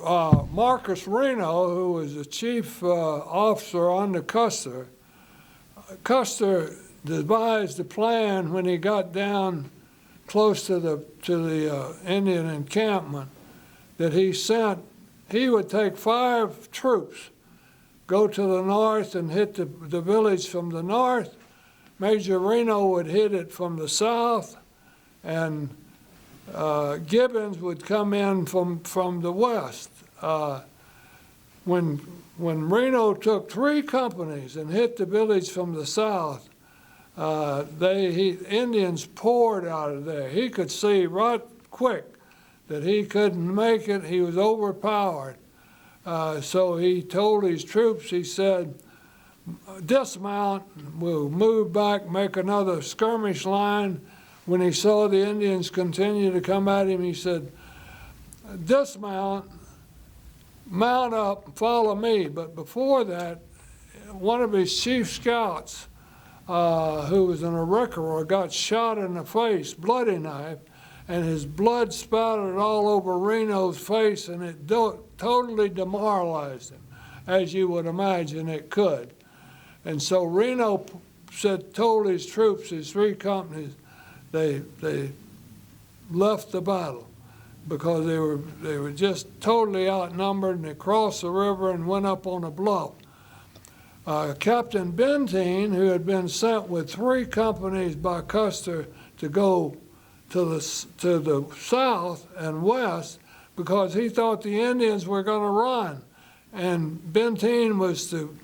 Marcus Reno, who was the chief officer under Custer, Custer devised a plan when he got down close to the Indian encampment that he would take 5 troops, go to the north and hit the village from the north. Major Reno would hit it from the south, and Gibbons would come in from the west. When Reno took 3 companies and hit the village from the south, Indians poured out of there. He could see right quick that he couldn't make it. He was overpowered. So he told his troops, he said, dismount, we'll move back, make another skirmish line. When he saw the Indians continue to come at him, he said, dismount, mount up, follow me. But before that, one of his chief scouts, who was an Aurora, got shot in the face, bloody knife, and his blood spattered all over Reno's face, and it totally demoralized him, as you would imagine it could. And so Reno told his troops, his 3 companies, they left the battle because they were just totally outnumbered, and they crossed the river and went up on a bluff. Captain Benteen, who had been sent with 3 companies by Custer to go to the south and west because he thought the Indians were going to run, and Benteen was to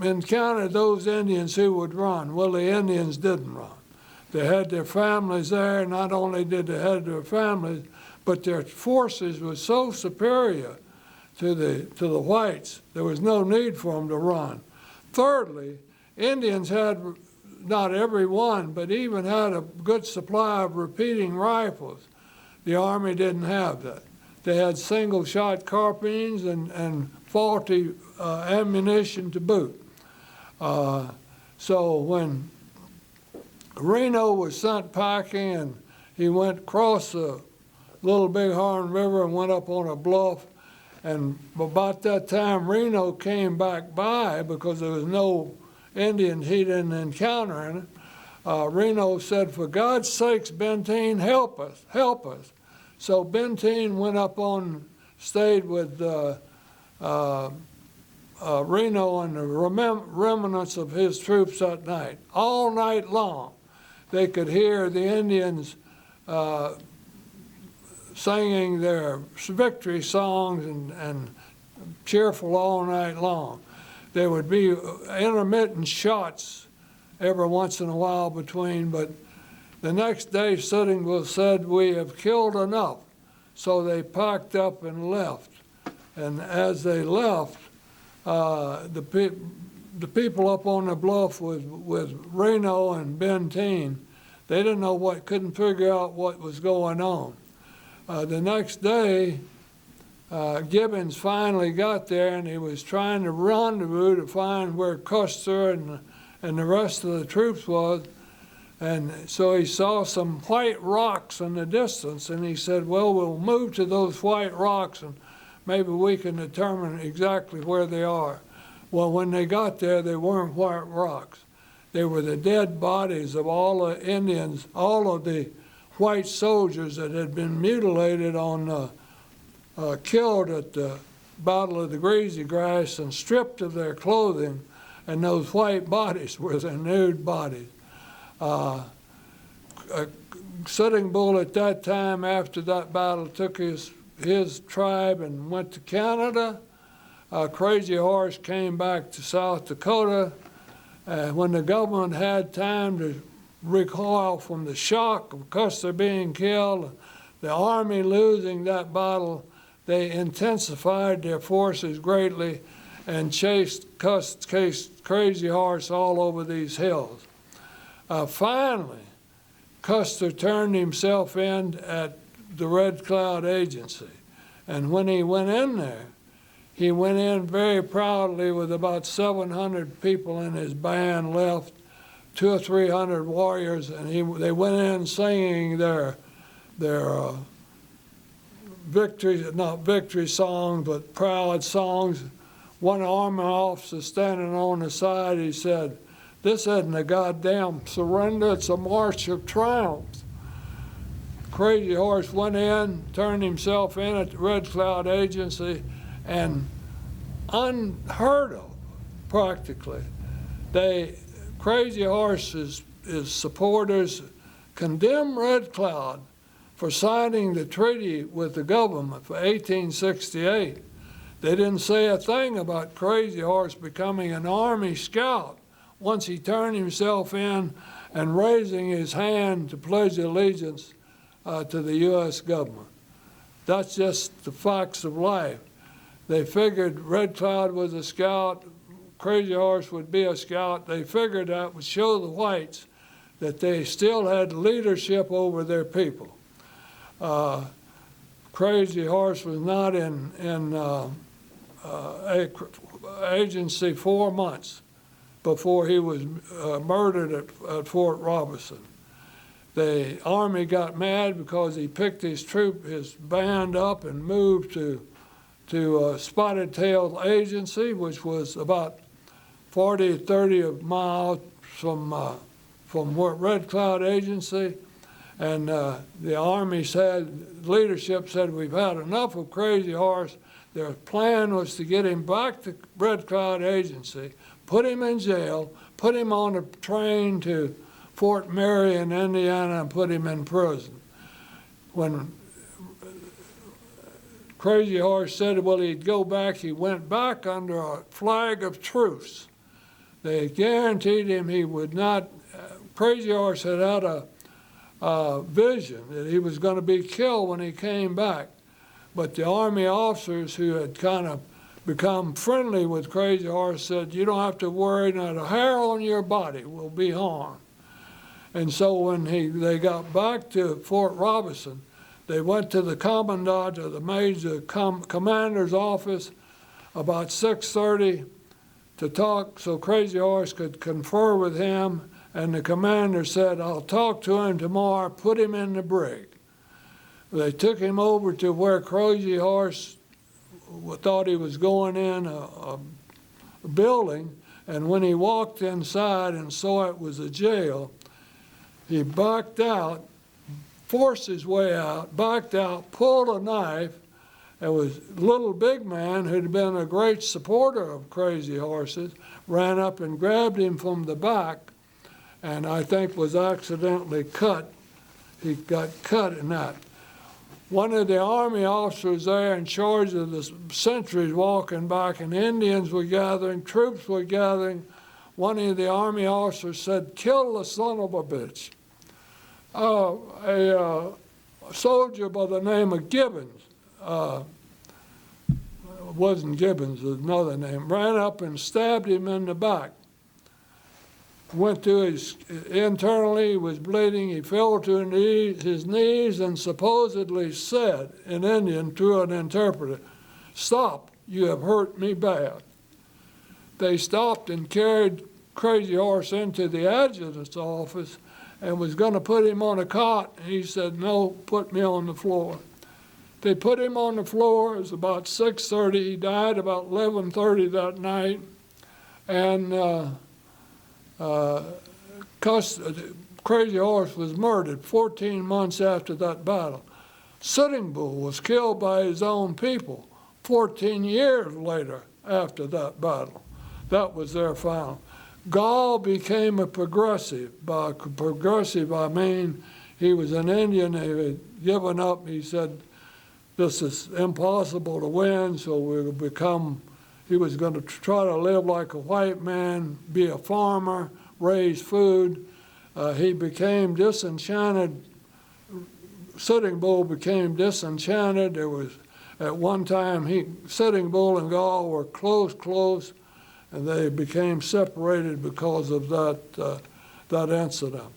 encounter those Indians who would run. Well, the Indians didn't run. They had their families there. Not only did they have their families, but their forces were so superior to the whites, there was no need for them to run. Thirdly, Indians had, not every one, but even had a good supply of repeating rifles. The Army didn't have that. They had single-shot carbines and faulty ammunition to boot. So when Reno was sent packing, and he went across the Little Bighorn River and went up on a bluff, and about that time Reno came back by because there was no Indians he didn't encounter in it. Reno said, for God's sakes, Benteen, help us, help us. So Benteen went up stayed with Reno and the remnants of his troops that night. All night long, they could hear the Indians singing their victory songs and cheerful all night long. There would be intermittent shots every once in a while between, but the next day Sitting Bull said, we have killed enough. So they packed up and left. And as they left, the people up on the bluff with Reno and Benteen, they didn't know couldn't figure out what was going on. The next day, Gibbons finally got there, and he was trying to rendezvous to find where Custer and the rest of the troops was. And so he saw some white rocks in the distance, and he said, well, we'll move to those white rocks, and maybe we can determine exactly where they are. Well, when they got there, they weren't white rocks. They were the dead bodies of all the Indians, all of the white soldiers that had been mutilated killed at the Battle of the Greasy Grass and stripped of their clothing, and those white bodies were their nude bodies. Sitting Bull at that time, after that battle, took his tribe and went to Canada. Crazy Horse came back to South Dakota. When the government had time to recoil from the shock of Custer being killed, the Army losing that battle, they intensified their forces greatly and chased Crazy Horse all over these hills. Finally, Custer turned himself in at the RedCloud agency. And when he went in there, he went in very proudly with about 700 people in his band left, 200 or 300 warriors, and they went in singing their not victory songs, but proud songs. One army officer standing on the side, he said, "This isn't a goddamn surrender, it's a march of triumph." Crazy Horse went in, turned himself in at the RedCloud agency, and unheard of, practically. Crazy Horse's his supporters condemned RedCloud for signing the treaty with the government for 1868. They didn't say a thing about Crazy Horse becoming an Army scout once he turned himself in and raising his hand to pledge allegiance to the U.S. government. That's just the facts of life. They figured RedCloud was a scout, Crazy Horse would be a scout. They figured that would show the whites that they still had leadership over their people. Crazy Horse was not in agency 4 months before he was murdered at Fort Robertson. The Army got mad because he picked his band up and moved to Spotted Tail Agency, which was about 40, 30 miles from RedCloud Agency. And the Army leadership said, "We've had enough of Crazy Horse." Their plan was to get him back to RedCloud Agency, put him in jail, put him on a train to Fort Marion, Indiana, and put him in prison. When Crazy Horse said, well, he'd go back, he went back under a flag of truce. They guaranteed him he would not. Crazy Horse had a vision that he was going to be killed when he came back. But the Army officers who had kind of become friendly with Crazy Horse said, "You don't have to worry, not a hair on your body will be harmed." And so when they got back to Fort Robertson, they went to the commandant of the major commander's office about 6:30 to talk so Crazy Horse could confer with him. And the commander said, "I'll talk to him tomorrow, put him in the brig." They took him over to where Crazy Horse thought he was going in a building, and when he walked inside and saw it was a jail, he backed out, forced his way out, backed out, pulled a knife. There was a little big man who'd been a great supporter of Crazy Horse's, ran up and grabbed him from the back, and I think was accidentally cut. He got cut in that. One of the Army officers there in charge of the sentries walking back, and Indians were gathering, troops were gathering. One of the Army officers said, "Kill the son of a bitch." A soldier by the name of Gibbons, it wasn't Gibbons, it was another name, ran up and stabbed him in the back. Went to internally, he was bleeding, he fell to his knees and supposedly said in Indian through an interpreter, "Stop, you have hurt me bad." They stopped and carried Crazy Horse into the adjutant's office and was going to put him on a cot, and he said, "No, put me on the floor." They put him on the floor. It was about 6:30. He died about 11:30 that night. And Crazy Horse was murdered 14 months after that battle. Sitting Bull was killed by his own people 14 years later after that battle. That was their final. Gall became a progressive. By progressive, I mean he was an Indian. He had given up. He said, "This is impossible to win," so he was going to try to live like a white man, be a farmer, raise food. He became disenchanted. Sitting Bull became disenchanted. There was, at one time, Sitting Bull and Gall were close, and they became separated because of that incident.